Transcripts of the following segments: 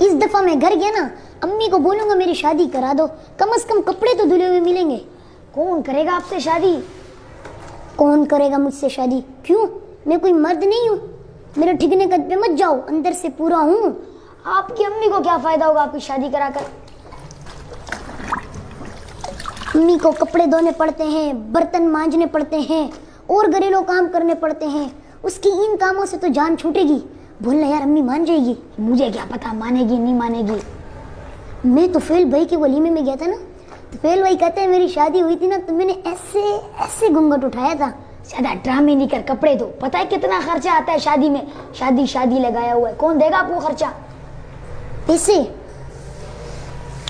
इस दफा मैं घर गया ना, अम्मी को बोलूंगा मेरी शादी करा दो, कम से कम कपड़े तो धुले हुए मिलेंगे। कौन करेगा आपसे शादी? कौन करेगा मुझसे शादी? क्यों, मैं कोई मर्द नहीं हूँ? मेरे ठिकने कद पे मत जाओ, अंदर से पूरा हूँ। आपकी अम्मी को क्या फायदा होगा आपकी शादी कराकर? अम्मी को कपड़े धोने पड़ते हैं, बर्तन मांजने पड़ते हैं और घरेलू काम करने पड़ते हैं। उसकी इन कामों से तो जान छूटेगी। बोलना यार, अम्मी मान जाएगी। मुझे क्या पता मानेगी नहीं मानेगी। मैं तो फेल भाई के वलीमे में गया था ना, तो फेल भाई कहते हैं मेरी शादी हुई थी ना तो मैंने ऐसे ऐसे घूंघट उठाया था। ज्यादा ड्रामे नहीं कर, कपड़े दो। पता है कितना खर्चा आता है शादी में? शादी शादी लगाया हुआ है, कौन देगा आपको खर्चा? पैसे?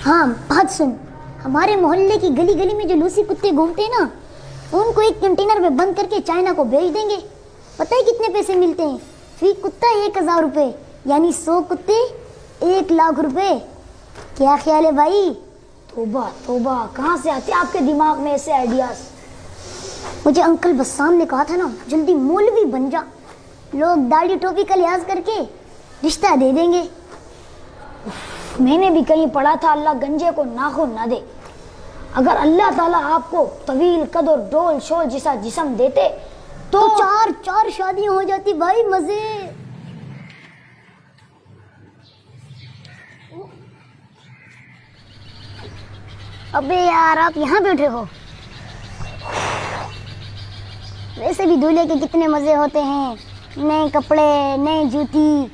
हाँ बात सुन, हमारे मोहल्ले की गली गली में जो लूसी कुत्ते घूमते हैं ना, उनको एक कंटेनर में बंद करके चाइना को भेज देंगे। पता है कितने पैसे मिलते हैं? फी कुत्ता 1000 रुपये, यानी 100 कुत्ते 1 लाख रुपए। क्या ख्याल है भाई? तोबा तोबा, कहाँ से आते हैं आपके दिमाग में ऐसे आइडियाज? मुझे अंकल बस्साम ने कहा था ना, जल्दी मौलवी बन जा, लोग दाढ़ी टोपी का लिहाज करके रिश्ता दे देंगे। मैंने भी कहीं पढ़ा था, अल्लाह गंजे को नाखून ना दे। अगर अल्लाह ताला आपको तवील कद और डोल शोल जैसा जिस्म देते तो चार शादियां हो जाती भाई, मजे। अबे यार, आप यहाँ बैठे हो? वैसे भी दूल्हे के कितने मजे होते हैं, नए कपड़े, नए जूती,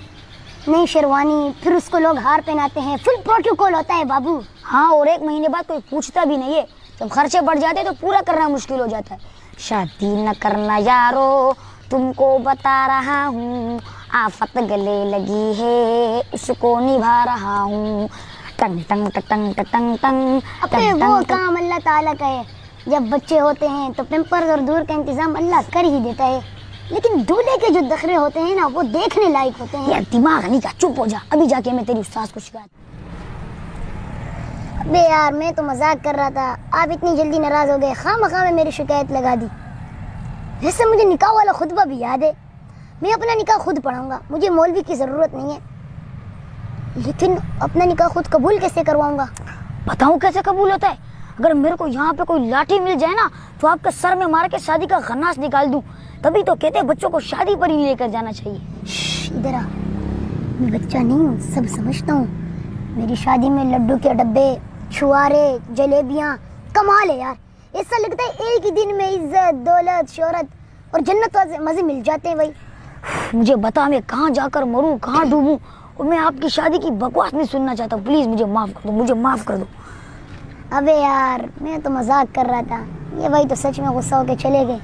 नई शेरवानी, फिर उसको लोग हार पहनाते हैं, फुल प्रोटोकॉल होता है बाबू। हाँ, और 1 महीने बाद कोई पूछता भी नहीं है। जब खर्चे बढ़ जाते तो पूरा करना मुश्किल हो जाता है। शादी न करना यारो, तुमको बता रहा हूँ, आफत गले लगी है, उसको निभा रहा हूँ। टंग टंग टंग टंग टंग। अपने वो काम अल्लाह ताला का है। जब बच्चे होते हैं तो पेम्पर्स और दूर का इंतजाम अल्लाह कर ही देता है, लेकिन दूल्हे के जो दखरे होते हैं ना, वो देखने लायक होते हैं। यार दिमाग नहीं का, चुप हो जा, अभी जाके मैं तेरी उस्ताद को शिकायत। अबे यार, मैं तो मजाक कर रहा था, आप इतनी जल्दी नाराज हो गए, खामखा में मेरी शिकायत लगा दी। वैसे मुझे निकाह वाला खुतबा भी याद है, मैं अपना निकाह खुद पढ़ाऊंगा, मुझे मौलवी की ज़रूरत नहीं है। लेकिन अपना निकाह खुद कबूल कैसे करवाऊंगा? बताऊं कैसे कबूल होता है? अगर मेरे को यहाँ पे कोई लाठी मिल जाए ना, तो आपके सर में मार के शादी का खन्नास निकाल दूं। तभी तो कहते हैं बच्चों को शादी पर ही लेकर जाना चाहिए। इधर आ, मैं बच्चा नहीं हूँ, सब समझता हूँ। मेरी शादी में लड्डू के डब्बे, छुआरे, जलेबियाँ, कमाल है यार। ऐसा लगता है एक ही दिन में इज्जत, दौलत, शोहरत और जन्नत वाले मजे मिल जाते हैं भाई। मुझे बता, मैं कहाँ जाकर मरूं, कहाँ डूबूं, और मैं आपकी शादी की बकवास नहीं सुनना चाहता। प्लीज मुझे माफ कर दो, मुझे माफ कर दो। अबे यार, मैं तो मजाक कर रहा था, ये भाई तो सच में गुस्सा होके चले गए।